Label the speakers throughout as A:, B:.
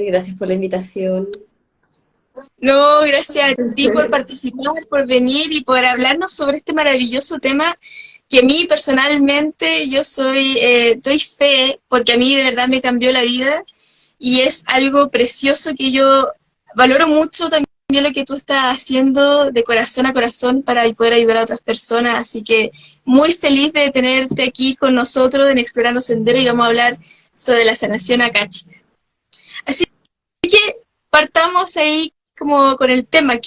A: Gracias por la invitación.
B: No, gracias a ti por participar, por venir y por hablarnos sobre este maravilloso tema que a mí personalmente doy fe, porque a mí de verdad me cambió la vida y es algo precioso que yo valoro mucho también lo que tú estás haciendo de corazón a corazón para poder ayudar a otras personas. Así que muy feliz de tenerte aquí con nosotros en Explorando Sendero y vamos a hablar sobre la sanación akáshica. Así que partamos ahí como con el tema,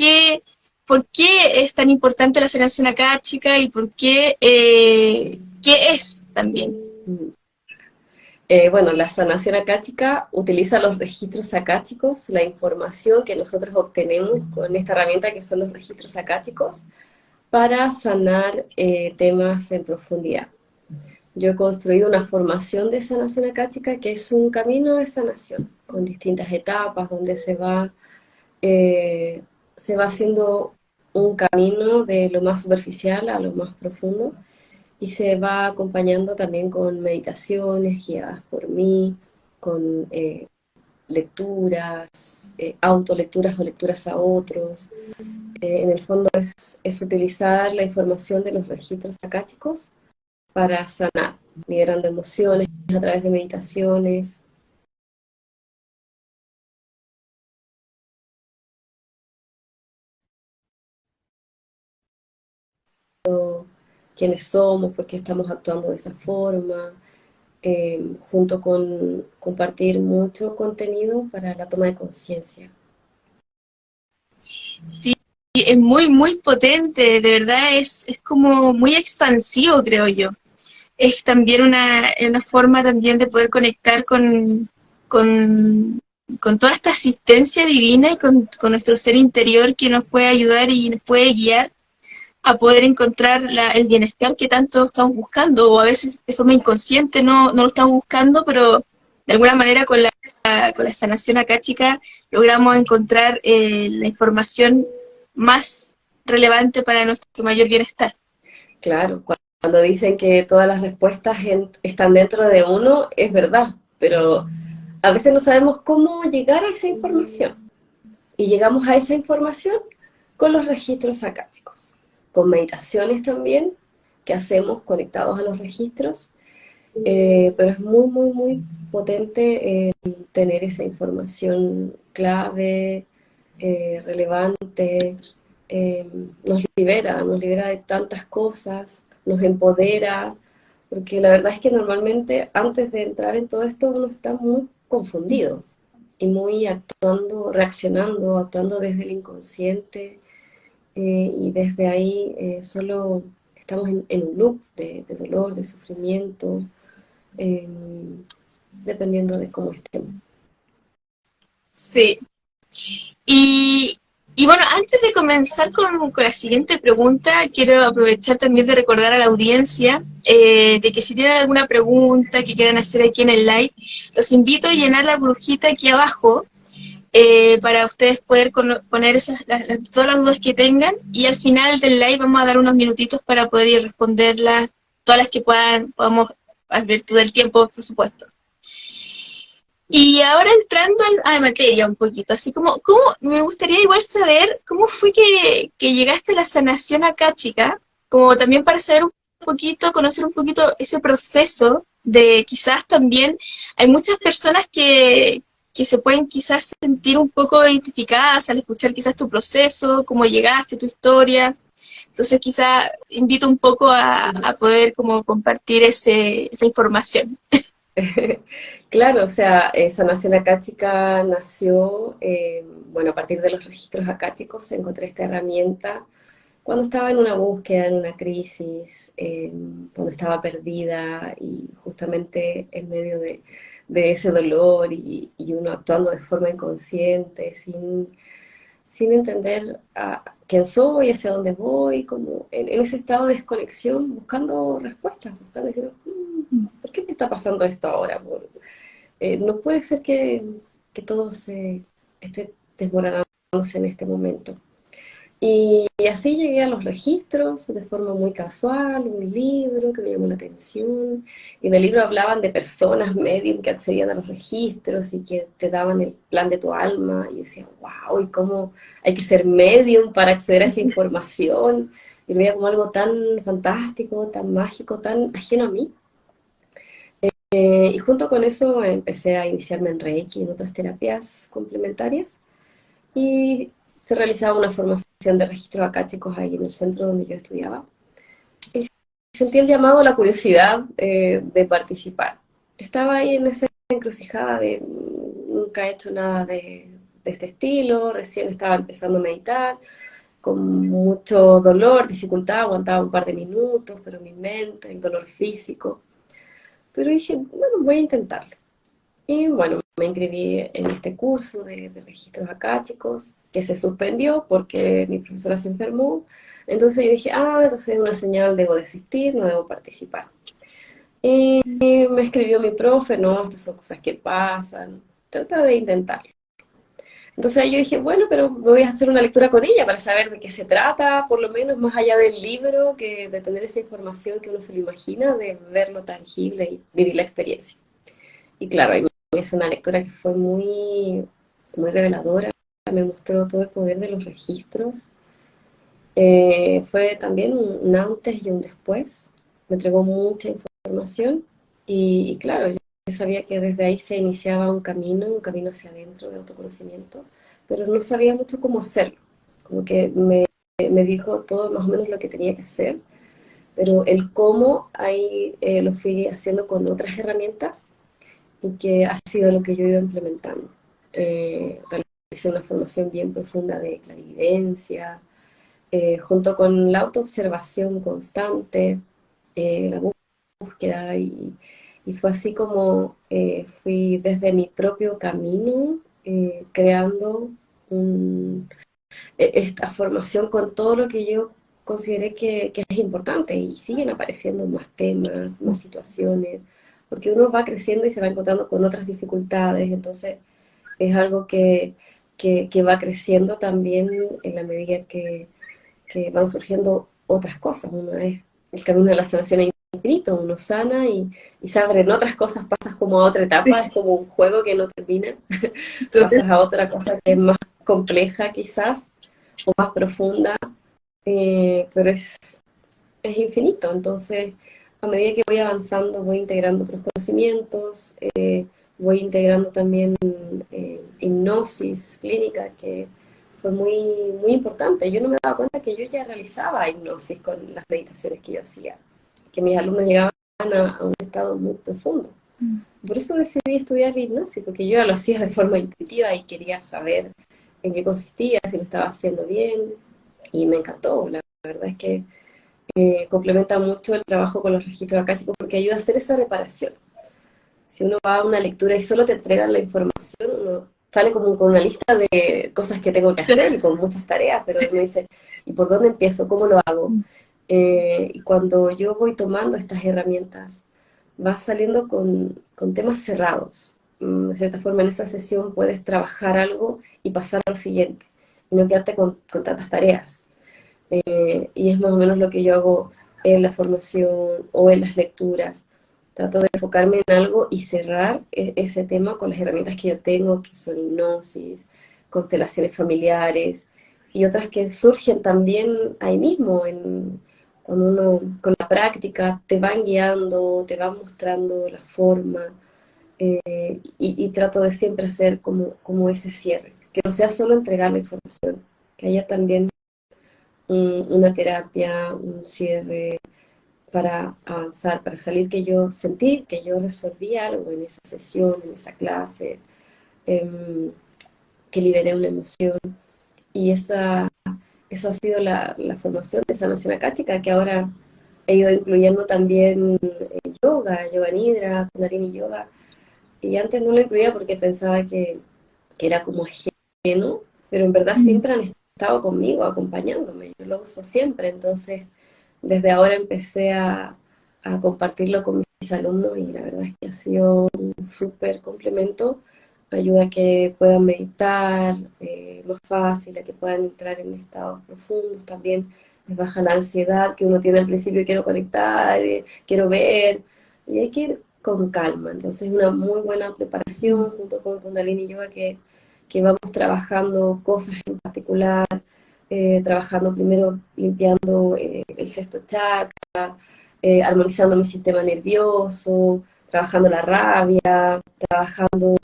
B: ¿por qué es tan importante la sanación akáshica y qué es también?
A: Bueno, la sanación akáshica utiliza los registros akáshicos, la información que nosotros obtenemos con esta herramienta que son los registros akáshicos, para sanar temas en profundidad. Yo he construido una formación de sanación akáshica que es un camino de sanación, con distintas etapas, donde se va haciendo un camino de lo más superficial a lo más profundo, y se va acompañando también con meditaciones guiadas por mí, con lecturas, autolecturas o lecturas a otros. En el fondo es utilizar la información de los registros akáshicos para sanar, liberando emociones a través de meditaciones. Quiénes somos, por qué estamos actuando de esa forma, junto con compartir mucho contenido para la toma de conciencia.
B: Sí, es muy, muy potente, de verdad es como muy expansivo, creo yo. Es también una forma también de poder conectar con, con toda esta asistencia divina y con nuestro ser interior que nos puede ayudar y nos puede guiar a poder encontrar el bienestar que tanto estamos buscando, o a veces de forma inconsciente no lo estamos buscando, pero de alguna manera con la sanación akáshica logramos encontrar la información más relevante para nuestro mayor bienestar.
A: Claro, cuando dicen que todas las respuestas están dentro de uno, es verdad, pero a veces no sabemos cómo llegar a esa información. Y llegamos a esa información con los registros akáshicos, con meditaciones también que hacemos conectados a los registros, pero es muy, muy, muy potente tener esa información clave, relevante, eh, nos libera de tantas cosas, nos empodera, porque la verdad es que normalmente antes de entrar en todo esto uno está muy confundido y muy actuando, reaccionando, actuando desde el inconsciente, y desde ahí solo estamos en un loop de dolor, de sufrimiento, eh, dependiendo de cómo estemos.
B: Sí. Y, y bueno, antes de comenzar con la siguiente pregunta, quiero aprovechar también de recordar a la audiencia de que si tienen alguna pregunta que quieran hacer aquí en el live, los invito a llenar la brujita aquí abajo para ustedes poder poner todas las dudas que tengan y al final del live vamos a dar unos minutitos para poder ir responderlas, todas las que podamos a virtud del tiempo, por supuesto. Y ahora entrando a materia un poquito, así como me gustaría igual saber cómo fue que llegaste a la sanación akáshica, como también para saber un poquito, conocer un poquito ese proceso de quizás también hay muchas personas que se pueden quizás sentir un poco identificadas al escuchar quizás tu proceso, cómo llegaste, tu historia. Entonces quizás invito un poco a poder como compartir esa información.
A: Claro, o sea, Sanación Akáshica nació, bueno, a partir de los registros akáshicos encontré esta herramienta cuando estaba en una búsqueda, en una crisis, cuando estaba perdida y justamente en medio de ese dolor y uno actuando de forma inconsciente, sin entender quién soy, hacia dónde voy, como en ese estado de desconexión, buscando respuestas, buscando, diciendo, ¿por qué me está pasando esto ahora? No puede ser que todo se esté desmoronándose en este momento. Y así llegué a los registros de forma muy casual, un libro que me llamó la atención, y en el libro hablaban de personas medium que accedían a los registros y que te daban el plan de tu alma, y yo decía, wow, ¿y cómo hay que ser medium para acceder a esa información? Y lo veía como algo tan fantástico, tan mágico, tan ajeno a mí. Y junto con eso empecé a iniciarme en Reiki y en otras terapias complementarias, y se realizaba una formación de registros acá, chicos, ahí en el centro donde yo estudiaba. Y sentí el llamado, la curiosidad de participar. Estaba ahí en esa encrucijada de nunca he hecho nada de este estilo, recién estaba empezando a meditar, con mucho dolor, dificultad, aguantaba un par de minutos, pero mi mente, el dolor físico. Pero dije, bueno, voy a intentarlo. Y bueno, me inscribí en este curso de registros acáticos, que se suspendió porque mi profesora se enfermó. Entonces yo dije, entonces es una señal, debo desistir, no debo participar. Y me escribió mi profe, no, estas son cosas que pasan, trata de intentarlo. Entonces ahí yo dije, bueno, pero voy a hacer una lectura con ella para saber de qué se trata, por lo menos más allá del libro, que de tener esa información que uno se lo imagina, de verlo tangible y vivir la experiencia. Y claro, ahí es una lectura que fue muy reveladora, me mostró todo el poder de los registros. Fue también un antes y un después, me entregó mucha información y claro, yo sabía que desde ahí se iniciaba un camino hacia adentro de autoconocimiento, pero no sabía mucho cómo hacerlo, como que me dijo todo más o menos lo que tenía que hacer, pero el cómo ahí lo fui haciendo con otras herramientas y que ha sido lo que yo he ido implementando. Realicé una formación bien profunda de clarividencia, junto con la autoobservación constante, la búsqueda, y fue así como fui desde mi propio camino creando un, esta formación con todo lo que yo consideré que es importante, y siguen apareciendo más temas, más situaciones, porque uno va creciendo y se va encontrando con otras dificultades, entonces es algo que va creciendo también en la medida que van surgiendo otras cosas. Uno es el camino de la sanación es infinito, uno sana y se abren otras cosas, pasas como a otra etapa, es como un juego que no termina,
B: Entonces,
A: pasas a otra cosa que es más compleja quizás, o más profunda, pero es infinito. Entonces, a medida que voy avanzando, voy integrando otros conocimientos, voy integrando también hipnosis clínica, que fue muy importante. Yo no me daba cuenta que yo ya realizaba hipnosis con las meditaciones que yo hacía, que mis alumnos llegaban a un estado muy profundo. Por eso decidí estudiar hipnosis, porque yo ya lo hacía de forma intuitiva y quería saber en qué consistía, si lo estaba haciendo bien, y me encantó. La verdad es que complementa mucho el trabajo con los registros acásicos porque ayuda a hacer esa reparación. Si uno va a una lectura y solo te entregan la información, uno sale como con una lista de cosas que tengo que hacer y con muchas tareas, pero
B: sí.
A: uno dice, ¿y por dónde empiezo? ¿Cómo lo hago? Y cuando yo voy tomando estas herramientas, vas saliendo con temas cerrados. De cierta forma, en esa sesión puedes trabajar algo y pasar a lo siguiente, y no quedarte con tantas tareas. Y es más o menos lo que yo hago en la formación o en las lecturas. Trato de enfocarme en algo y cerrar ese tema con las herramientas que yo tengo, que son hipnosis, constelaciones familiares y otras que surgen también ahí mismo, cuando uno con la práctica te van guiando, te van mostrando la forma, y trato de siempre hacer como ese cierre, que no sea solo entregar la información, que haya también una terapia, un cierre para avanzar, para salir, que yo sentí que yo resolví algo en esa sesión, en esa clase, que liberé una emoción. Y eso ha sido la formación de sanación acástica, que ahora he ido incluyendo también yoga nidra, kundalini yoga. Y antes no lo incluía porque pensaba que era como ajeno, pero en verdad siempre han estado conmigo, acompañándome. Yo lo uso siempre, entonces desde ahora empecé a compartirlo con mis alumnos, y la verdad es que ha sido un súper complemento ayuda a que puedan meditar más fácil, a que puedan entrar en estados profundos, también les baja la ansiedad que uno tiene al principio, quiero conectar, quiero ver, y hay que ir con calma. Entonces, una muy buena preparación junto con Kundalini Yoga que vamos trabajando cosas en particular, trabajando primero limpiando el sexto chakra, armonizando mi sistema nervioso, trabajando la rabia, trabajando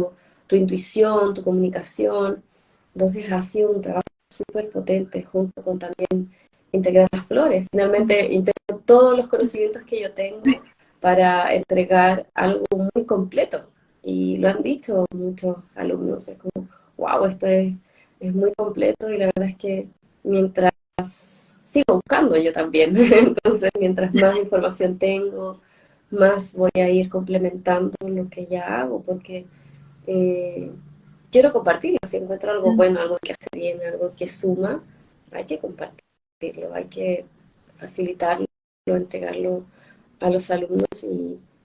A: tu intuición, tu comunicación. Entonces ha sido un trabajo súper potente junto con también integrar las flores. Finalmente integro todos los conocimientos que yo tengo para entregar algo muy completo. Y lo han dicho muchos alumnos, es como, wow, es muy completo y la verdad es que mientras sigo buscando yo también, entonces mientras más información tengo, más voy a ir complementando lo que ya hago, porque eh, quiero compartirlo. Si encuentro algo bueno, algo que hace bien, algo que suma, hay que compartirlo, hay que facilitarlo, entregarlo a los alumnos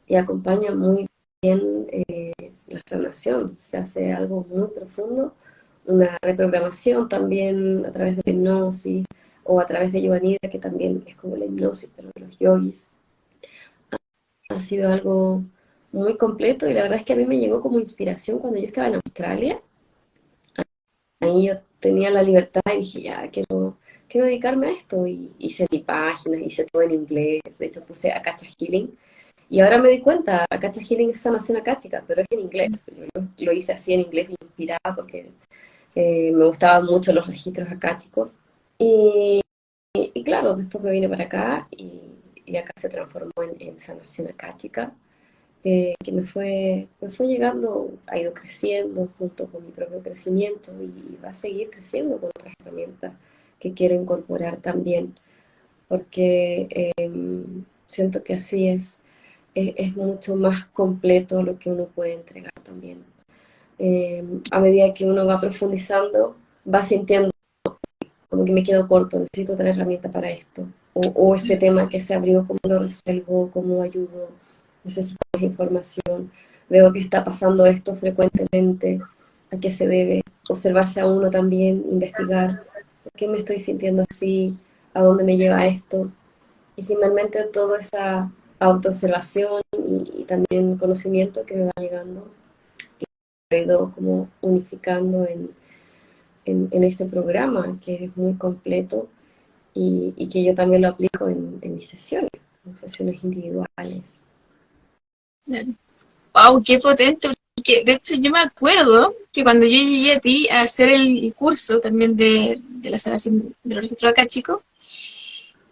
A: y acompaña muy bien la sanación. Se hace algo muy profundo, una reprogramación también a través de la hipnosis o a través de Yoga Nidra, que también es como la hipnosis, pero de los yogis. Ha sido algo muy completo y la verdad es que a mí me llegó como inspiración cuando yo estaba en Australia. Ahí yo tenía la libertad y dije, ya, quiero dedicarme a esto. Y hice mi página, hice todo en inglés. De hecho, puse Akasha Healing. Y ahora me di cuenta, Akasha Healing es sanación akáshica, pero es en inglés. Yo lo hice así en inglés, inspirada, porque me gustaban mucho los registros akáshicos. Y, y claro, después me vine para acá y acá se transformó en sanación akáshica que me fue llegando, ha ido creciendo junto con mi propio crecimiento y va a seguir creciendo con otras herramientas que quiero incorporar también, porque siento que así es mucho más completo lo que uno puede entregar también. A medida que uno va profundizando, va sintiendo como que me quedo corto, necesito otra herramienta para esto, o este tema que se abrió, cómo lo resuelvo, cómo ayudo, necesito más información, veo que está pasando esto frecuentemente, a qué se debe, observarse a uno también, investigar, por qué me estoy sintiendo así, a dónde me lleva esto, y finalmente toda esa autoobservación y también conocimiento que me va llegando, he ido como unificando en este programa que es muy completo y que yo también lo aplico en mis sesiones, en sesiones individuales.
B: Wow, qué potente. Porque, de hecho, yo me acuerdo que cuando yo llegué a ti a hacer el curso también de la sanación de los registros acá, chicos,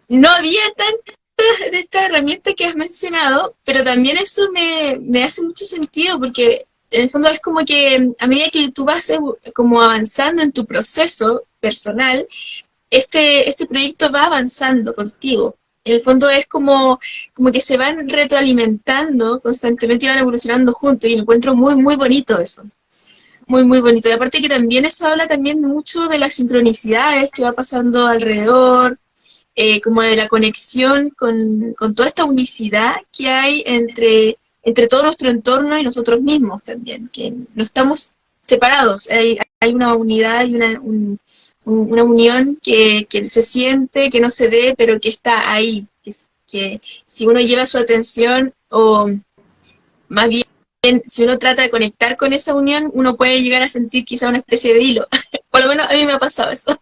B: no había tantas de estas herramientas que has mencionado, pero también eso me hace mucho sentido porque en el fondo es como que a medida que tú vas como avanzando en tu proceso personal, este proyecto va avanzando contigo. En el fondo es como que se van retroalimentando constantemente y van evolucionando juntos y encuentro muy, muy bonito eso. Muy, muy bonito. Y aparte que también eso habla también mucho de las sincronicidades que va pasando alrededor, como de la conexión con toda esta unicidad que hay entre todo nuestro entorno y nosotros mismos también, que no estamos separados, hay una unidad y una unión que se siente, que no se ve, pero que está ahí, que si uno lleva su atención o más bien si uno trata de conectar con esa unión, uno puede llegar a sentir quizá una especie de hilo. Por lo menos a mí me ha pasado eso.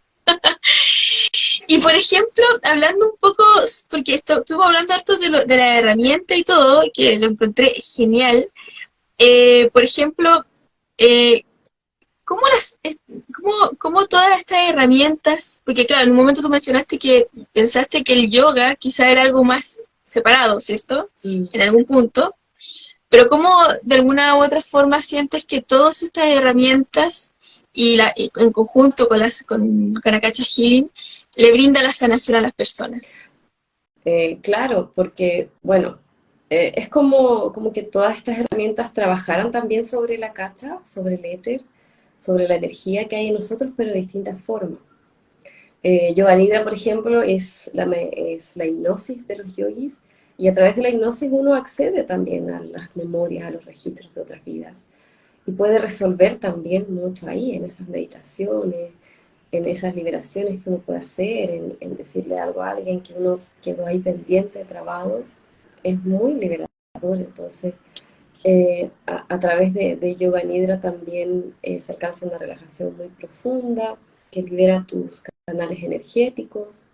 B: Y por ejemplo, hablando un poco, porque estuvo hablando harto de la herramienta y todo, que lo encontré genial. Por ejemplo, eh, ¿cómo, cómo todas estas herramientas, porque claro, en un momento tú mencionaste que pensaste que el yoga quizá era algo más separado, ¿cierto?
A: Mm.
B: En algún punto, pero ¿cómo de alguna u otra forma sientes que todas estas herramientas y en conjunto con Akasha Healing le brinda la sanación a las personas?
A: Claro, porque, bueno, es como que todas estas herramientas trabajaran también sobre la cacha, sobre el éter, sobre la energía que hay en nosotros, pero de distintas formas. Yoga Nidra, por ejemplo, es la hipnosis de los yogis, y a través de la hipnosis uno accede también a las memorias, a los registros de otras vidas. y puede resolver también mucho ahí, en esas meditaciones, en esas liberaciones que uno puede hacer, en decirle algo a alguien que uno quedó ahí pendiente, trabado, es muy liberador. Entonces, a través de Yoga Nidra también se alcanza una relajación muy profunda que libera tus canales energéticos,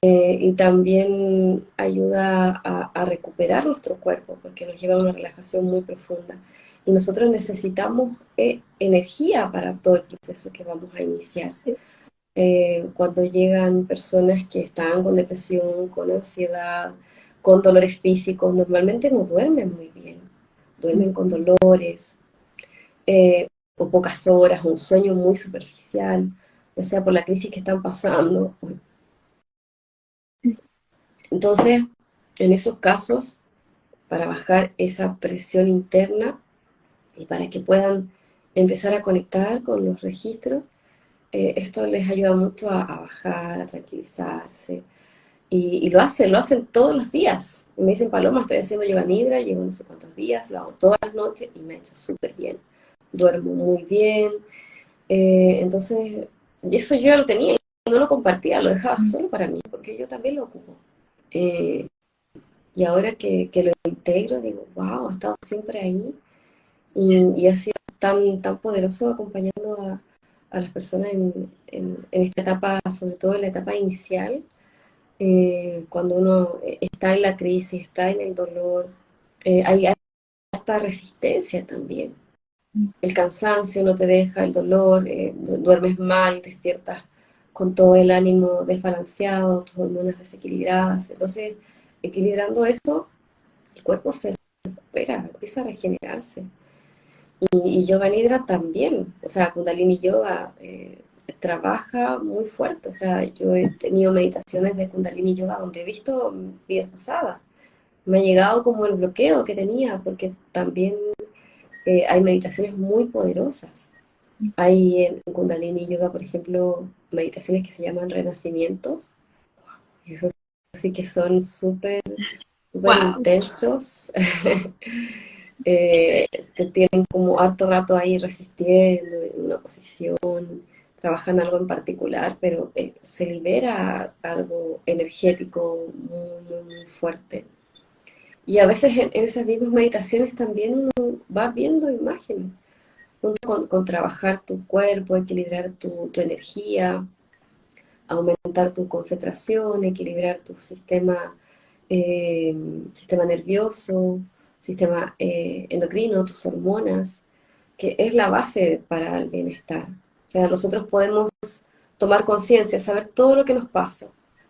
A: y también ayuda a recuperar nuestro cuerpo porque nos lleva a una relajación muy profunda. Y nosotros necesitamos energía para todo el proceso que vamos a iniciar.
B: Sí.
A: Cuando llegan personas que están con depresión, con ansiedad, con dolores físicos, normalmente no duermen muy bien, duermen con dolores, o pocas horas, un sueño muy superficial, ya sea por la crisis que están pasando. Entonces, en esos casos, para bajar esa presión interna y para que puedan empezar a conectar con los registros, esto les ayuda mucho a bajar, a tranquilizarse. Y lo hacen todos los días. Me dicen, Paloma, estoy haciendo yoga nidra, llevo no sé cuántos días, lo hago todas las noches y me ha hecho súper bien. Duermo muy bien. Entonces, y eso yo ya lo tenía y no lo compartía, lo dejaba solo para mí, porque yo también lo ocupo. Eh, y ahora que lo integro, digo, wow, ha estado siempre ahí y ha sido tan poderoso acompañando a las personas en esta etapa, sobre todo en la etapa inicial, cuando uno está en la crisis, está en el dolor, hay hasta resistencia también. El cansancio no te deja, el dolor, duermes mal, despiertas con todo el ánimo desbalanceado, tus hormonas desequilibradas. Entonces, equilibrando eso, el cuerpo se recupera, empieza a regenerarse. Y Yoga Nidra también, o sea, Kundalini Yoga trabaja muy fuerte, o sea, yo he tenido meditaciones de Kundalini Yoga donde he visto vidas pasadas, me ha llegado como el bloqueo que tenía, porque también hay meditaciones muy poderosas. Hay en Kundalini Yoga, por ejemplo, meditaciones que se llaman renacimientos, y eso sí que son súper
B: Wow.
A: intensos. Te tienen como harto rato ahí resistiendo en una posición, trabajan algo en particular, pero se libera algo energético muy fuerte. Y a veces en esas mismas meditaciones también uno va viendo imágenes, junto con trabajar tu cuerpo, equilibrar tu energía, aumentar tu concentración, equilibrar tu eh, sistema nervioso, sistema endocrino, tus hormonas, que es la base para el bienestar. O sea, nosotros podemos tomar conciencia, saber todo lo que nos pasa,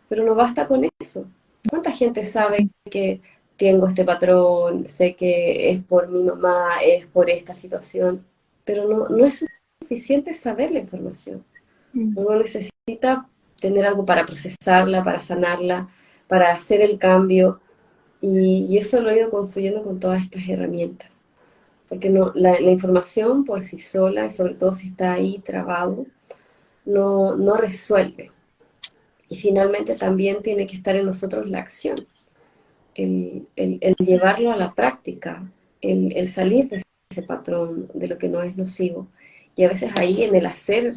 A: pero no basta con eso. ¿Cuánta gente sabe que tengo este patrón, sé que es por mi mamá, es por esta situación, pero no es suficiente saber la información? Uno necesita tener algo para procesarla, para sanarla, para hacer el cambio, y eso lo he ido construyendo con todas estas herramientas. Porque no, la información por sí sola, y sobre todo si está ahí trabado, no resuelve. Y finalmente también tiene que estar en nosotros la acción, el llevarlo a la práctica, el salir de ese patrón, de lo que no es nocivo. Y a veces ahí en el hacer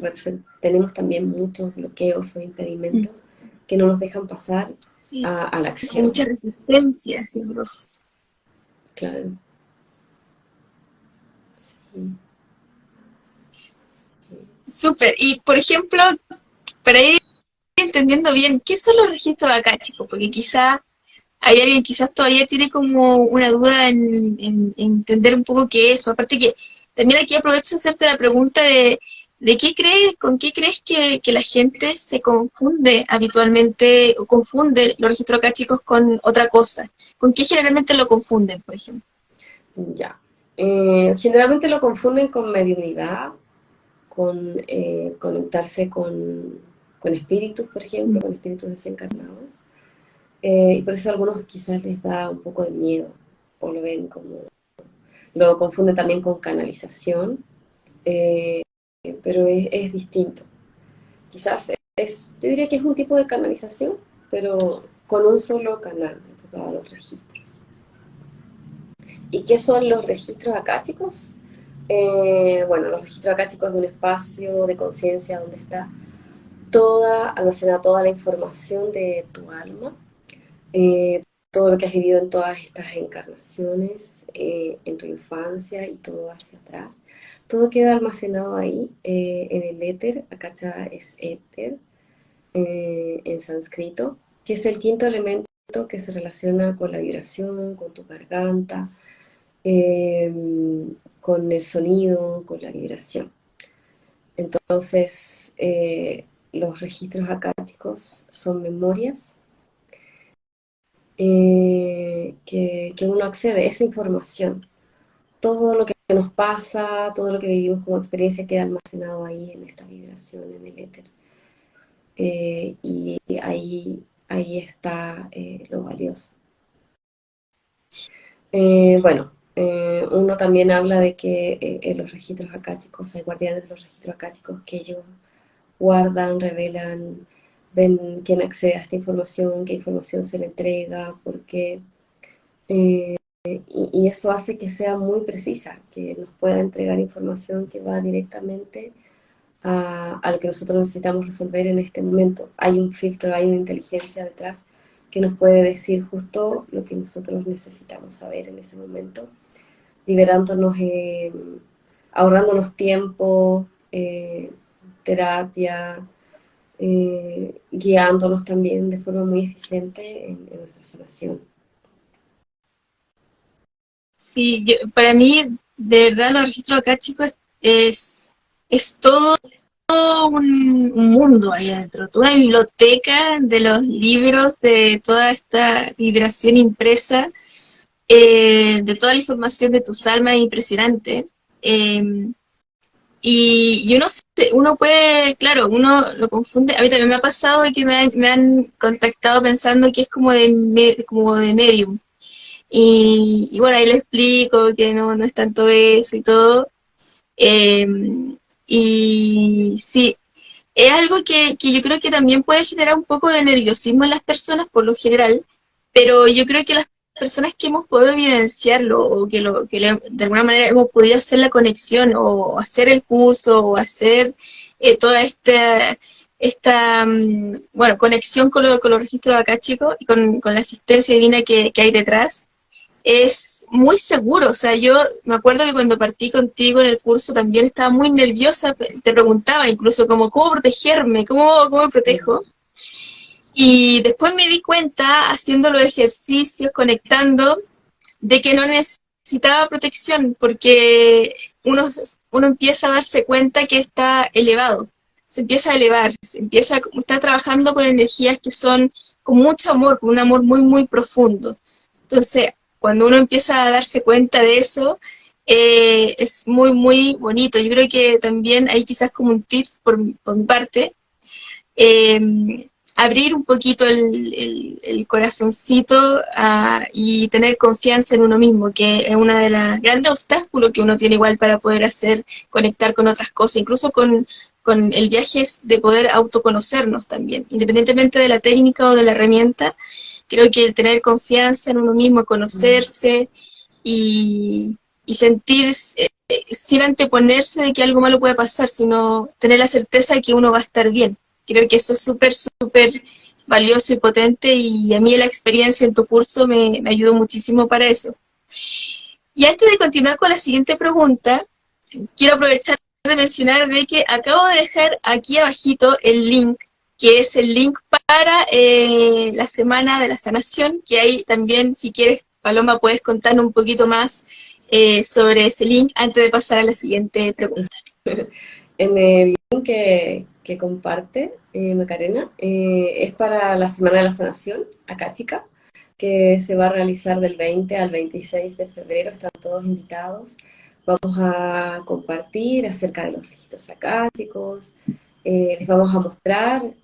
A: tenemos también muchos bloqueos o impedimentos que no nos dejan pasar
B: Sí,
A: a la
B: hay
A: acción.
B: mucha resistencia, sí, bro.
A: Claro. Sí, sí.
B: Súper. Y, por ejemplo, para ir entendiendo bien, ¿qué son los registros acá, chicos? Porque quizá hay alguien quizás todavía tiene como una duda en entender un poco qué es. Aparte que también aquí aprovecho de hacerte la pregunta de qué crees, con qué crees que la gente se confunde habitualmente o confunde los registros acá, chicos, con otra cosa. ¿Con qué generalmente lo confunden, por ejemplo?
A: Ya. Generalmente lo confunden con mediunidad, con conectarse con espíritus, por ejemplo, con espíritus desencarnados. Y por eso a algunos quizás les da un poco de miedo o lo ven como... Lo confunden también con canalización, eh, pero es distinto. Quizás yo diría que es un tipo de canalización, pero con un solo canal enfocado a los registros. ¿Y qué son los registros akáshicos? Bueno, los registros akáshicos es un espacio de conciencia donde está toda, almacenada toda la información de tu alma, eh, todo lo que has vivido en todas estas encarnaciones, en tu infancia y todo hacia atrás. Todo queda almacenado ahí, en el éter. Akasha es éter, en sánscrito, que es el quinto elemento que se relaciona con la vibración, con tu garganta, eh, con el sonido, con la vibración. Entonces, los registros akáshicos son memorias, que uno accede a esa información. Todo lo que nos pasa, todo lo que vivimos como experiencia queda almacenado ahí en esta vibración, en el éter. Y ahí está, lo valioso. Bueno, uno también habla de que, en los registros akáshicos, hay guardianes de los registros akáshicos que ellos guardan, revelan, ven quién accede a esta información, qué información se le entrega, porque, y eso hace que sea muy precisa, que nos pueda entregar información que va directamente a lo que nosotros necesitamos resolver en este momento. Hay un filtro, hay una inteligencia detrás que nos puede decir justo lo que nosotros necesitamos saber en ese momento, liberándonos, ahorrándonos tiempo, terapia, guiándonos también de forma muy eficiente en nuestra sanación.
B: Sí, para mí, de verdad, los registros acá, chicos, es todo un mundo ahí adentro, toda una biblioteca de los libros, de toda esta vibración impresa, de toda la información de tus almas, impresionante. Y uno puede, claro, uno lo confunde. A mí también me ha pasado de que me han contactado pensando que es como de medium. Y bueno, ahí le explico que no es tanto eso y todo. Eh, y sí, es algo que yo creo que también puede generar un poco de nerviosismo en las personas por lo general, pero yo creo que las personas que hemos podido vivenciarlo o de alguna manera hemos podido hacer la conexión o hacer el curso o hacer toda bueno, conexión con los registros acá, chicos, y con la asistencia divina que hay detrás, es muy seguro. O sea, yo me acuerdo que cuando partí contigo en el curso también estaba muy nerviosa, te preguntaba incluso como, ¿cómo protegerme? ¿Cómo me protejo? Y después me di cuenta, haciendo los ejercicios, conectando, de que no necesitaba protección, porque uno empieza a darse cuenta que está elevado, se empieza a elevar, está trabajando con energías que son con mucho amor, con un amor muy, muy profundo. Entonces, cuando uno empieza a darse cuenta de eso, es muy, muy bonito. Yo creo que también hay quizás como un tips por mi parte, eh, abrir un poquito el corazoncito y tener confianza en uno mismo, que es uno de los grandes obstáculos que uno tiene igual para poder conectar con otras cosas, incluso con el viaje de poder autoconocernos también, independientemente de la técnica o de la herramienta. Creo que el tener confianza en uno mismo, conocerse y sentir sin anteponerse de que algo malo puede pasar, sino tener la certeza de que uno va a estar bien. Creo que eso es súper, súper valioso y potente, y a mí la experiencia en tu curso me ayudó muchísimo para eso. Y antes de continuar con la siguiente pregunta, quiero aprovechar de mencionar de que acabo de dejar aquí abajito el link, que es el link para la Semana de la Sanación, que ahí también, si quieres, Paloma, puedes contarnos un poquito más sobre ese link antes de pasar a la siguiente pregunta.
A: En el link que comparte, Macarena, es para la Semana de la Sanación Akáshica, que se va a realizar del 20 al 26 de febrero. Están todos invitados. Vamos a compartir acerca de los registros akáshicos, les vamos a mostrar,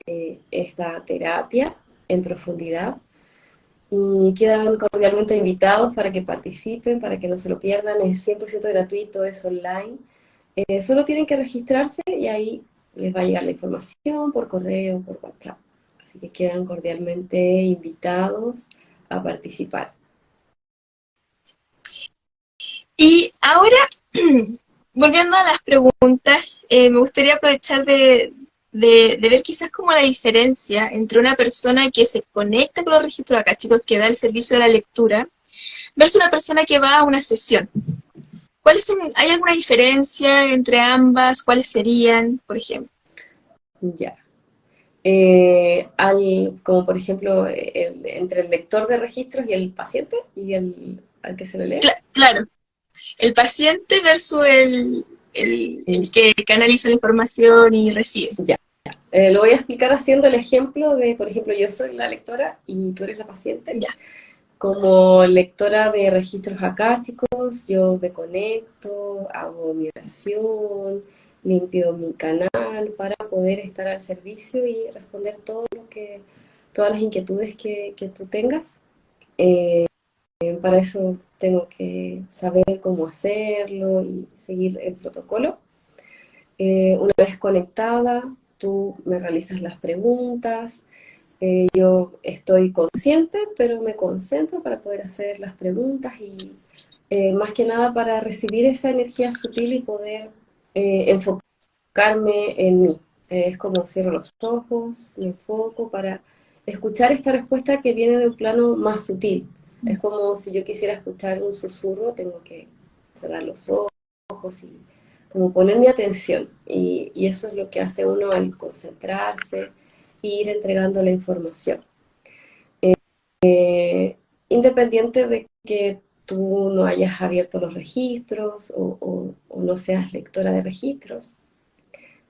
A: esta terapia en profundidad, y quedan cordialmente invitados para que participen, para que no se lo pierdan. Es 100% gratuito, es online. Solo tienen que registrarse y ahí les va a llegar la información por correo, por WhatsApp. Así que quedan cordialmente invitados a participar.
B: Y ahora volviendo a las preguntas, me gustaría aprovechar de ver quizás como la diferencia entre una persona que se conecta con los registros acá, chicos, que da el servicio de la lectura, versus una persona que va a una sesión. ¿Hay alguna diferencia entre ambas? ¿Cuáles serían, por ejemplo?
A: Ya. Como por ejemplo, entre el lector de registros y el paciente y al que se le lee.
B: Claro, el paciente versus el que canaliza la información y recibe.
A: Ya. Lo voy a explicar haciendo el ejemplo de, por ejemplo, yo soy la lectora y tú eres la paciente.
B: Ya.
A: Como lectora de registros acásticos, yo me conecto, hago mi oración, limpio mi canal para poder estar al servicio y responder todas las inquietudes que tú tengas. Para eso tengo que saber cómo hacerlo y seguir el protocolo. Una vez conectada, tú me realizas las preguntas. Yo estoy consciente, pero me concentro para poder hacer las preguntas y más que nada para recibir esa energía sutil y poder enfocarme en mí. Es como cierro los ojos, me enfoco para escuchar esta respuesta que viene de un plano más sutil. Es como si yo quisiera escuchar un susurro, tengo que cerrar los ojos y como poner mi atención. Y eso es lo que hace uno al concentrarse e ir entregando la información. Independiente de que tú no hayas abierto los registros o no seas lectora de registros,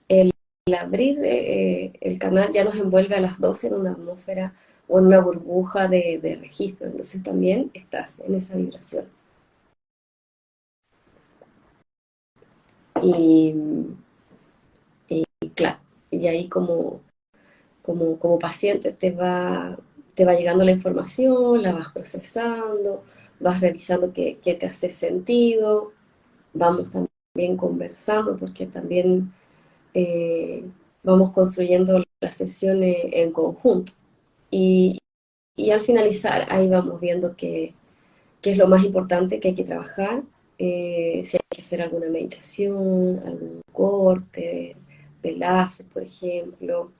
A: el abrir el canal ya nos envuelve a las 12 en una atmósfera o en una burbuja de registro, entonces también estás en esa vibración. Y, y claro, y ahí como paciente te va llegando la información, la vas procesando, vas revisando qué te hace sentido, vamos también conversando porque también eh, vamos construyendo las sesiones en conjunto. Y, y al finalizar, ahí vamos viendo qué es lo más importante que hay que trabajar, si hay que hacer alguna meditación, algún corte de lazos, por ejemplo,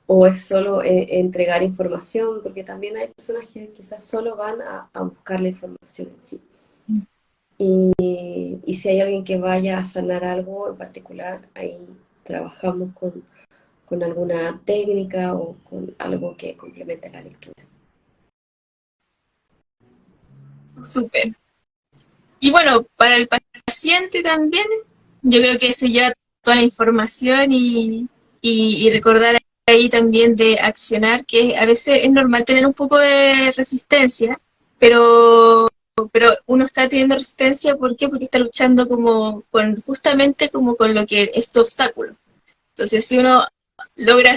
A: o es solo entregar información, porque también hay personas que quizás solo van a buscar la información en sí. Y si hay alguien que vaya a sanar algo en particular, ahí trabajamos con alguna técnica o con algo que complemente la lectura.
B: Súper. Y bueno, para el paciente también, yo creo que se lleva toda la información y recordar ahí también de accionar, que a veces es normal tener un poco de resistencia, pero uno está teniendo resistencia, ¿por qué? Porque está luchando justamente como con lo que es tu obstáculo. Entonces, si uno logra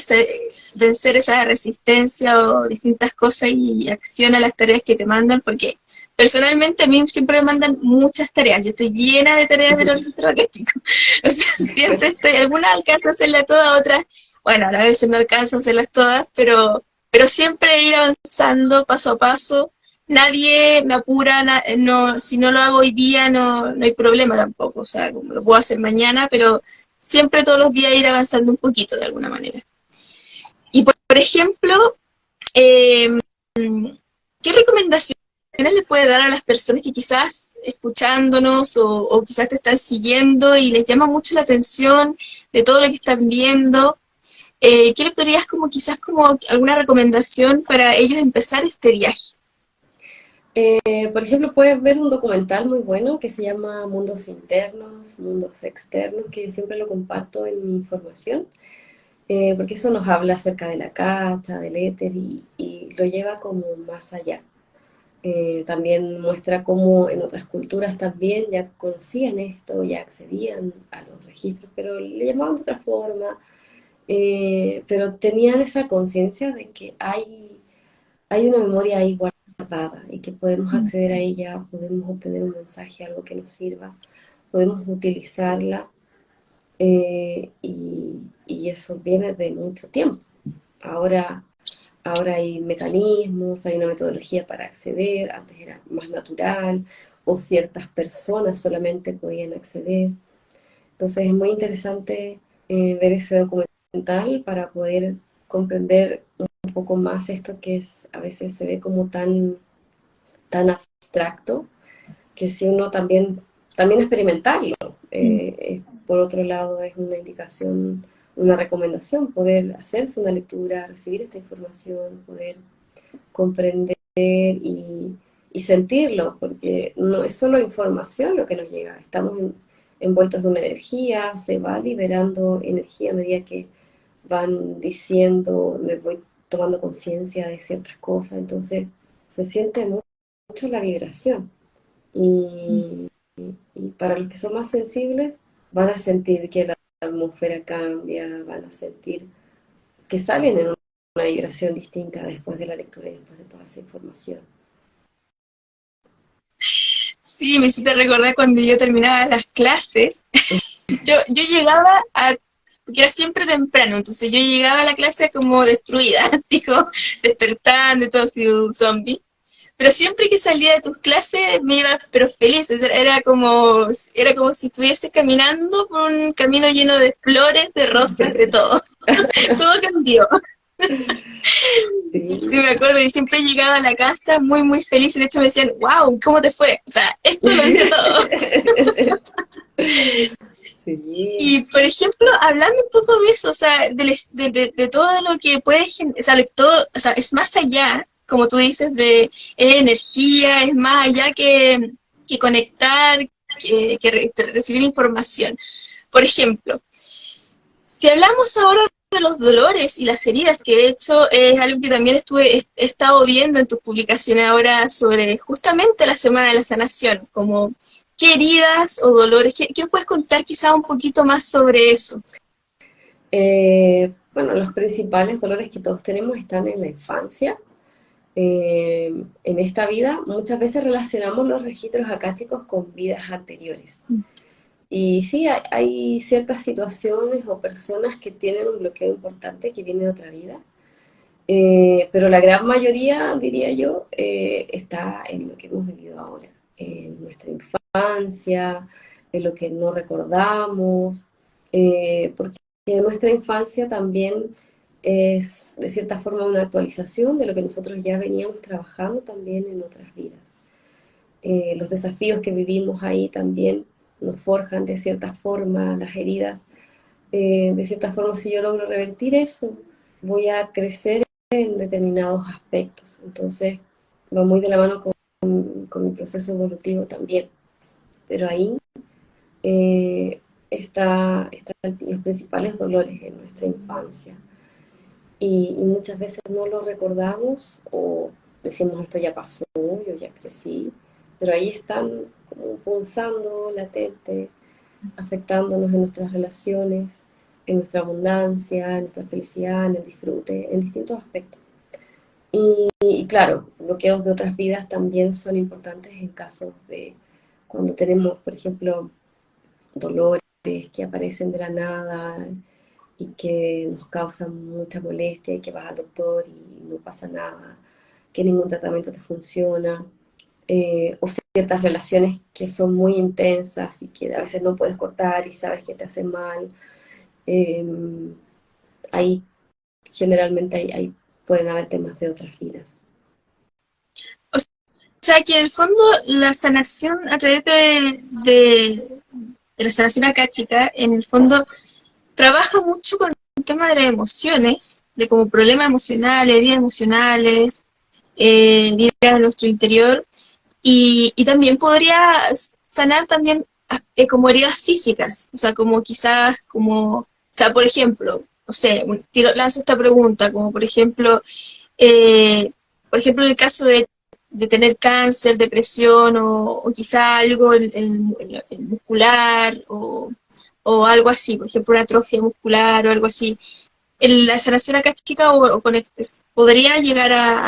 B: vencer esa resistencia o distintas cosas y acciona las tareas que te mandan, porque personalmente a mí siempre me mandan muchas tareas, yo estoy llena de tareas de los registros acá, chicos. O sea, siempre estoy, algunas alcanzo a hacerlas todas, otras, bueno, a veces no alcanzo a hacerlas todas, pero siempre ir avanzando paso a paso. Nadie me apura, no, si no lo hago hoy día no hay problema tampoco, o sea, como lo puedo hacer mañana, pero siempre todos los días ir avanzando un poquito de alguna manera. Y por ejemplo, eh, ¿qué recomendaciones le puede dar a las personas que quizás escuchándonos o quizás te están siguiendo y les llama mucho la atención de todo lo que están viendo? ¿Qué le podrías quizás como alguna recomendación para ellos empezar este viaje?
A: Por ejemplo, puedes ver un documental muy bueno que se llama Mundos Internos, Mundos Externos, que yo siempre lo comparto en mi formación, porque eso nos habla acerca de la cacha, del éter y lo lleva como más allá. También muestra cómo en otras culturas también ya conocían esto, ya accedían a los registros, pero le llamaban de otra forma, pero tenían esa conciencia de que hay una memoria ahí guardada y que podemos acceder a ella, podemos obtener un mensaje, algo que nos sirva, podemos utilizarla y eso viene de mucho tiempo. Ahora, ahora hay mecanismos, hay una metodología para acceder, antes era más natural o ciertas personas solamente podían acceder. Entonces es muy interesante ver ese documental para poder comprender un poco más esto que es, a veces se ve como tan abstracto, que si uno también experimentarlo. Por otro lado, es una indicación, una recomendación, poder hacerse una lectura, recibir esta información, poder comprender y sentirlo, porque no es solo información lo que nos llega, estamos envueltos en una energía, se va liberando energía a medida que van diciendo, me voy tomando conciencia de ciertas cosas, entonces se siente mucho la vibración. Y, y para los que son más sensibles, van a sentir que la atmósfera cambia, van a sentir que salen en una vibración distinta después de la lectura y después de toda esa información.
B: Sí, me hiciste recordar cuando yo terminaba las clases. Yo llegaba a, porque era siempre temprano, entonces yo llegaba a la clase como destruida, así como despertando y todo así un zombie. Pero siempre que salía de tus clases me iba, pero feliz, era como si estuviese caminando por un camino lleno de flores, de rosas, de todo. Todo cambió. Sí,
A: Sí.
B: me acuerdo, y siempre llegaba a la casa muy, muy feliz, y de hecho me decían, wow, ¿cómo te fue? O sea, esto lo dice todo.
A: Sí,
B: Y, por ejemplo, hablando un poco de eso, o sea, de todo lo que puede, o sea, todo, o sea, es más allá, como tú dices, de energía, es más allá que conectar, que recibir información. Por ejemplo, si hablamos ahora de los dolores y las heridas, que de hecho es algo que también he estado viendo en tus publicaciones ahora sobre justamente la Semana de la Sanación, como qué heridas o dolores, qué puedes contar quizá un poquito más sobre eso?
A: bueno, los principales dolores que todos tenemos están en la infancia. En esta vida muchas veces relacionamos los registros akáshicos con vidas anteriores. Y sí, hay ciertas situaciones o personas que tienen un bloqueo importante que viene de otra vida, pero la gran mayoría, diría yo, está en lo que hemos vivido ahora, en nuestra infancia, en lo que no recordamos, porque nuestra infancia también es de cierta forma una actualización de lo que nosotros ya veníamos trabajando también en otras vidas. Los desafíos que vivimos ahí también nos forjan de cierta forma las heridas. De cierta forma, si yo logro revertir eso, voy a crecer en determinados aspectos. Entonces, va muy de la mano con mi proceso evolutivo también. Pero ahí están los principales dolores en nuestra infancia. Y muchas veces no lo recordamos o decimos esto ya pasó, yo ya crecí, pero ahí están como punzando latente, afectándonos en nuestras relaciones, en nuestra abundancia, en nuestra felicidad, en el disfrute, en distintos aspectos. Y claro, bloqueos de otras vidas también son importantes en casos de cuando tenemos, por ejemplo, dolores que aparecen de la nada y que nos causan mucha molestia y que vas al doctor y no pasa nada, que ningún tratamiento te funciona, o ciertas relaciones que son muy intensas y que a veces no puedes cortar y sabes que te hacen mal. eh, Ahí generalmente pueden haber temas de otras vidas.
B: O sea, que en el fondo la sanación a través de la sanación akáshica, en el fondo trabaja mucho con el tema de las emociones, de como problemas emocionales, heridas emocionales, heridas de nuestro interior, y también podría sanar también como heridas físicas, o sea, como quizás, como, o sea, por ejemplo, no sé, lanzo esta pregunta, como eh, por ejemplo, en el caso de tener cáncer, depresión o quizá algo en muscular o algo así, por ejemplo, una atrofia muscular o algo así. La sanación acá chica podría llegar a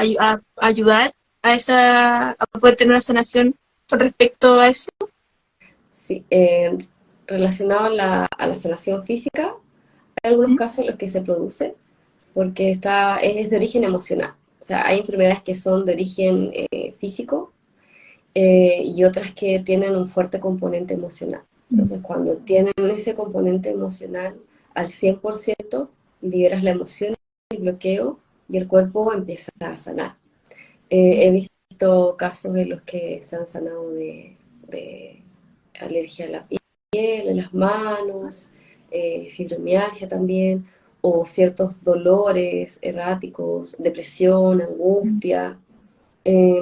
B: ayudar a poder tener una sanación con respecto a eso.
A: Sí, relacionado a la sanación física, hay algunos
B: ¿Mm?
A: casos en los que se produce porque es de origen emocional. O sea, hay enfermedades que son de origen físico y otras que tienen un fuerte componente emocional. Entonces, cuando tienen ese componente emocional al 100%, liberas la emoción, el bloqueo, y el cuerpo empieza a sanar. He visto casos en los que se han sanado de alergia a la piel, en las manos, fibromialgia también, o ciertos dolores erráticos, depresión, angustia. Eh,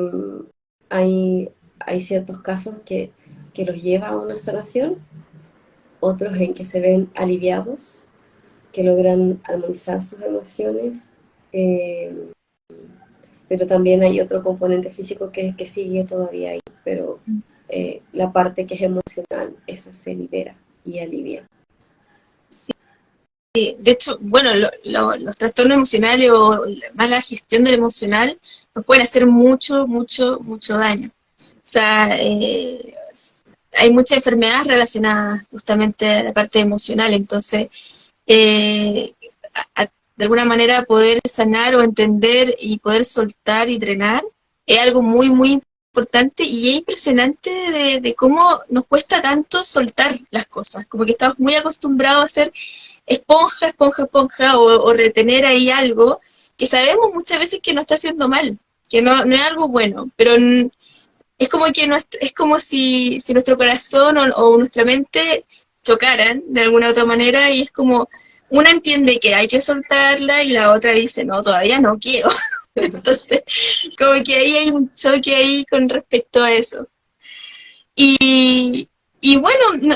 A: hay ciertos casos que los lleva a una sanación, otros en que se ven aliviados, que logran armonizar sus emociones, eh, pero también hay otro componente físico que sigue todavía ahí, pero la parte que es emocional, esa se libera y alivia.
B: De hecho, bueno, los trastornos emocionales o la mala gestión del emocional nos pueden hacer mucho, mucho, mucho daño. O sea, hay muchas enfermedades relacionadas justamente a la parte emocional, entonces, eh, de alguna manera poder sanar o entender y poder soltar y drenar es algo muy, muy importante y es impresionante de cómo nos cuesta tanto soltar las cosas, como que estamos muy acostumbrados a hacer esponja, esponja, esponja, o retener ahí algo que sabemos muchas veces que no está haciendo mal, que no es algo bueno, pero es como que es como si nuestro corazón o nuestra mente chocaran de alguna otra manera y es como una entiende que hay que soltarla y la otra dice, no, todavía no quiero. Entonces, como que ahí hay un choque ahí con respecto a eso. Y, y bueno,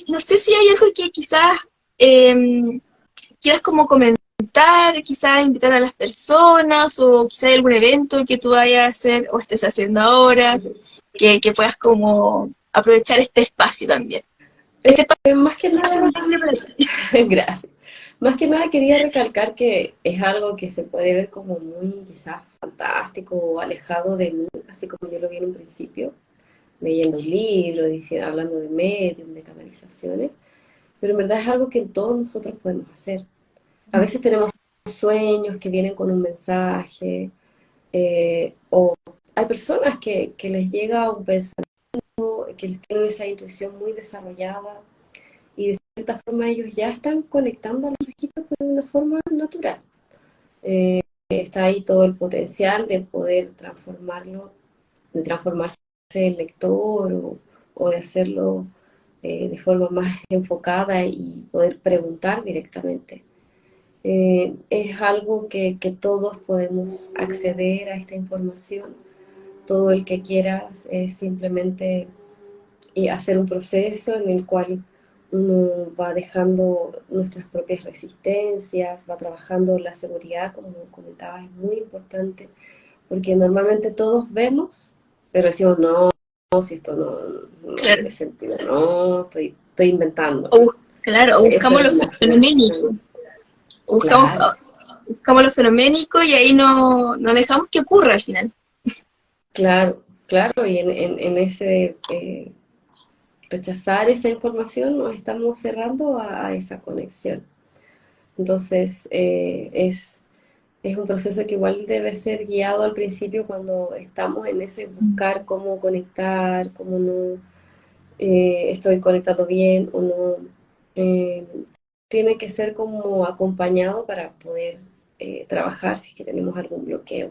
B: no sé si hay algo que quizás eh, quieras como comentar, quizás invitar a las personas o quizás hay algún evento que tú vayas a hacer o estés haciendo ahora, que puedas como aprovechar este espacio también. Este
A: Más que
B: espacio
A: nada,
B: es libre para ti.
A: gracias. Más que nada quería recalcar que es algo que se puede ver como muy quizás fantástico o alejado de mí, así como yo lo vi en un principio, leyendo un libro, diciendo, hablando de medios, de canalizaciones, pero en verdad es algo que todos nosotros podemos hacer. A veces tenemos sueños que vienen con un mensaje, o hay personas que les llega un pensamiento, que les tienen esa intuición muy desarrollada y de cierta forma ellos ya están conectando a los registros pero de una forma natural. Está ahí todo el potencial de poder transformarlo, de transformarse el lector o de hacerlo de forma más enfocada y poder preguntar directamente. Es algo que todos podemos acceder a esta información. Todo el que quiera es simplemente hacer un proceso en el cual uno va dejando nuestras propias resistencias, va trabajando la seguridad, como comentaba, es muy importante, porque normalmente todos vemos, pero decimos, no, si esto no
B: Claro.
A: tiene sentido, no, estoy inventando.
B: O, claro, o
A: Esto
B: buscamos
A: es
B: lo
A: imaginación.
B: fenoménico. O
A: Claro,
B: buscamos lo fenoménico y ahí no dejamos que ocurra al final.
A: claro, claro, y en ese rechazar esa información nos estamos cerrando a esa conexión. Entonces, es un proceso que igual debe ser guiado al principio cuando estamos en ese buscar cómo conectar, cómo no estoy conectando bien o no. Eh, Tiene que ser como acompañado para poder trabajar si es que tenemos algún bloqueo.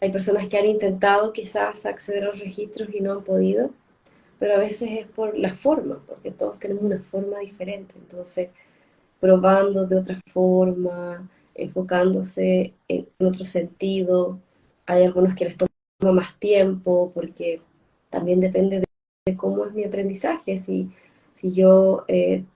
A: Hay personas que han intentado quizás acceder a los registros y no han podido, pero a veces es por la forma, porque todos tenemos una forma diferente. Entonces, probando de otra forma, enfocándose en otro sentido. Hay algunos que les toma más tiempo porque también depende de cómo es mi aprendizaje. Si yo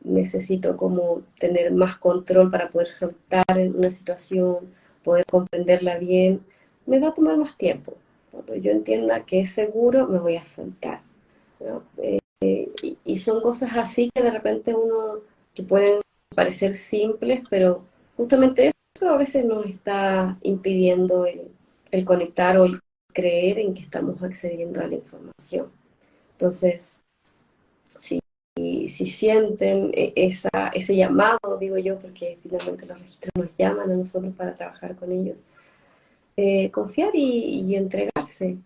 A: necesito como tener más control para poder soltar en una situación, poder comprenderla bien, me va a tomar más tiempo. Cuando yo entienda que es seguro, me voy a soltar, ¿no? Y son cosas así que de repente uno, que pueden parecer simples, pero justamente eso a veces nos está impidiendo el conectar o el creer en que estamos accediendo a la información. Entonces, si, si sienten ese llamado, digo yo, porque finalmente los registros nos llaman a nosotros para trabajar con ellos, confiar y entregarse.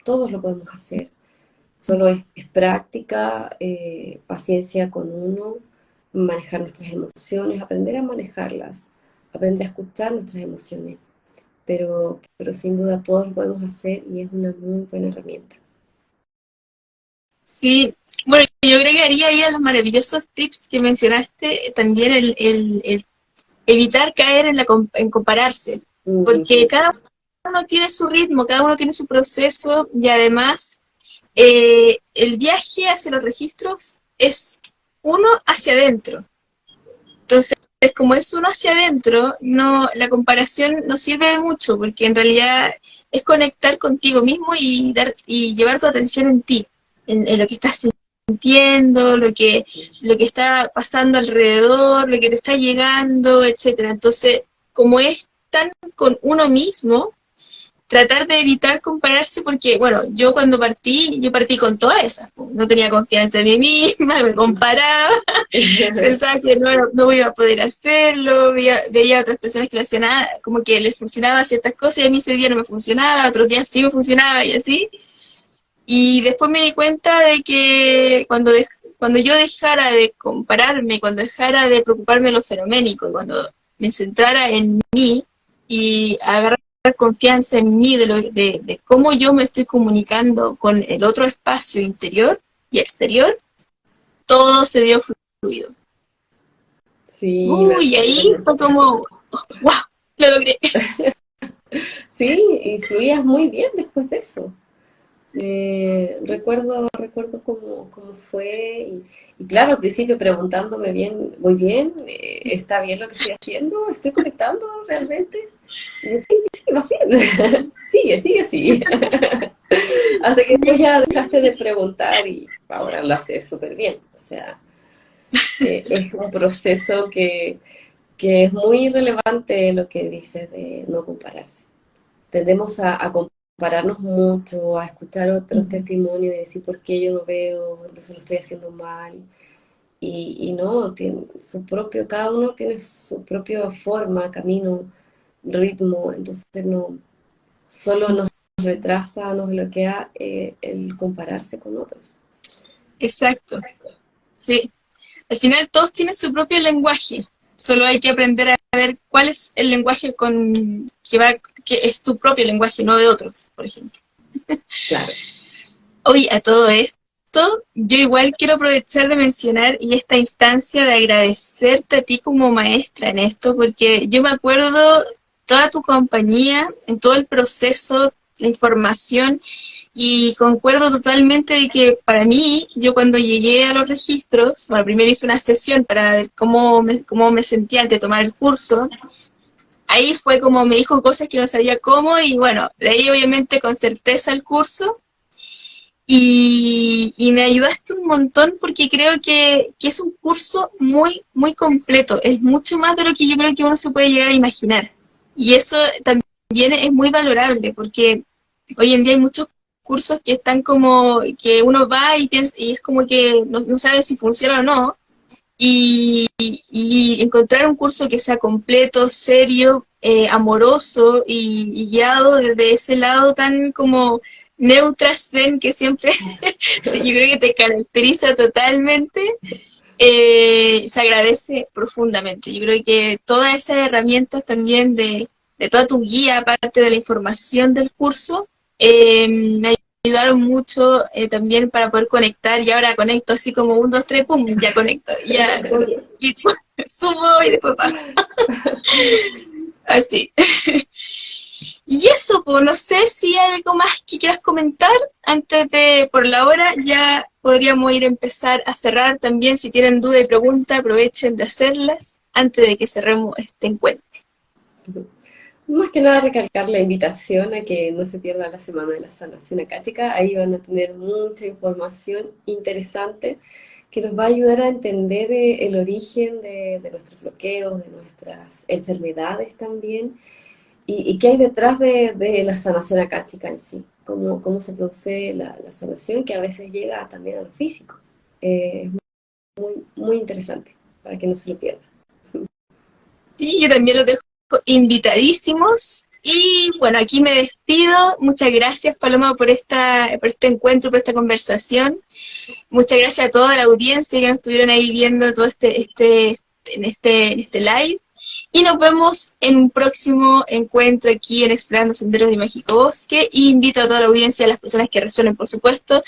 A: Todos lo podemos hacer. Solo es práctica, paciencia con uno, manejar nuestras emociones, aprender a manejarlas, aprender a escuchar nuestras emociones. Pero sin duda todos lo podemos hacer y es una muy buena herramienta.
B: Sí, bueno, yo agregaría ahí a los maravillosos tips que mencionaste también el evitar caer en, en compararse, porque
A: Ujú.
B: cada uno tiene su ritmo, cada uno tiene su proceso y además el viaje hacia los registros es uno hacia adentro. Entonces, como es uno hacia adentro, no, la comparación no sirve de mucho, porque en realidad es conectar contigo mismo y dar y llevar tu atención en ti, en lo que estás sintiendo, lo que está pasando alrededor, lo que te está llegando, etcétera. Entonces, como es tan con uno mismo, tratar de evitar compararse porque, bueno, yo partí con todas esas, no tenía confianza en mí misma, me comparaba, pensaba que no iba a poder hacerlo, veía a otras personas que lo hacían nada, como que les funcionaba ciertas cosas y a mí ese día no me funcionaba, otros días sí me funcionaba y así. Y después me di cuenta de que cuando yo dejara de compararme, cuando dejara de preocuparme de lo fenoménico, cuando me centrara en mí y agarrar confianza en mí de cómo yo me estoy comunicando con el otro espacio interior y exterior, todo se dio fluido.
A: Sí, me
B: Y ahí
A: acuerdo.
B: fue como, wow, lo logré.
A: Sí, y fluías muy bien después de eso. Recuerdo cómo fue y claro, al principio preguntándome bien, muy bien, ¿está bien lo que estoy haciendo? ¿Estoy conectando realmente? Y yo, sí, sí, más bien, sigue así. Hasta que después ya dejaste de preguntar y ahora lo haces súper bien. O sea, es un proceso que es muy relevante lo que dices de no compararse. Tendemos a compararnos mucho, a escuchar otros testimonios y decir por qué yo no veo, entonces lo estoy haciendo mal. Y no, tiene su propio, cada uno tiene su propia forma, camino, ritmo, entonces no, solo nos retrasa, nos bloquea el compararse con otros.
B: Exacto, sí. Al final todos tienen su propio lenguaje, solo hay que aprender a ver cuál es el lenguaje que es tu propio lenguaje, no de otros, por ejemplo.
A: Claro.
B: Hoy a todo esto, yo igual quiero aprovechar de mencionar y esta instancia de agradecerte a ti como maestra en esto, porque yo me acuerdo toda tu compañía en todo el proceso, la información, y concuerdo totalmente de que para mí, yo cuando llegué a los registros, bueno, primero hice una sesión para ver cómo me sentía antes de tomar el curso, ahí fue como me dijo cosas que no sabía cómo, y bueno, de ahí obviamente con certeza el curso, y me ayudaste un montón porque creo que es un curso muy, muy completo. Es mucho más de lo que yo creo que uno se puede llegar a imaginar. Y eso también es muy valorable porque hoy en día hay muchos cursos que están como que uno va y piensa y es como que no sabe si funciona o no. Y encontrar un curso que sea completo, serio, amoroso y guiado desde ese lado tan como neutra zen que siempre yo creo que te caracteriza totalmente, se agradece profundamente. Yo creo que todas esas herramientas también de toda tu guía, aparte de la información del curso, me ayudaron mucho también para poder conectar y ahora conecto así como un, dos, tres, pum, ya conecto, ya como que y subo y después bajo, así. Y eso, pues no sé si hay algo más que quieras comentar antes de, por la hora, ya podríamos ir a empezar a cerrar también. Si tienen duda y pregunta, aprovechen de hacerlas antes de que cerremos este encuentro.
A: Más que nada recalcar la invitación a que no se pierda la Semana de la Sanación Acática. Ahí van a tener mucha información interesante que nos va a ayudar a entender el origen de nuestros bloqueos, de nuestras enfermedades también, y qué hay detrás de la sanación acática en sí, cómo se produce la sanación que a veces llega también a lo físico. Es muy interesante para que no se lo pierda.
B: Sí, yo también los dejo invitadísimos Y bueno, aquí me despido. Muchas gracias, Paloma, por este encuentro, por esta conversación. Muchas gracias a toda la audiencia que nos estuvieron ahí viendo todo en este live. Y nos vemos en un próximo encuentro aquí en Explorando Senderos de Mágico Bosque. Y invito a toda la audiencia, a las personas que resuenen, por supuesto,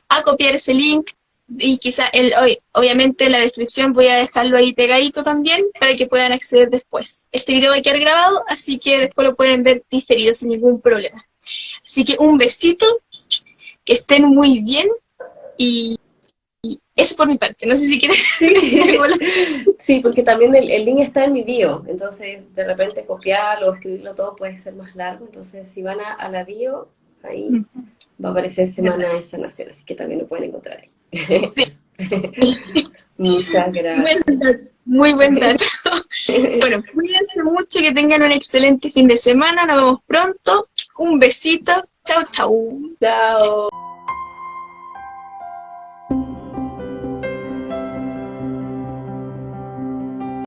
B: a copiar ese link. Y quizá, obviamente en la descripción voy a dejarlo ahí pegadito también para que puedan acceder después. Este video va a quedar grabado, así que después lo pueden ver diferido sin ningún problema. Así que un besito, que estén muy bien y eso por mi parte. No sé si quieres decir algo.
A: Sí, porque también el link está en mi bio, entonces de repente copiarlo o escribirlo todo puede ser más largo, entonces si van a la bio, ahí va a aparecer Semana de Sanación, así que también lo pueden encontrar ahí.
B: Sí.
A: Muchas gracias.
B: Muy buen dato. Bueno, cuídense mucho, que tengan un excelente fin de semana, nos vemos pronto. Un besito, chau, chau.
A: Chao.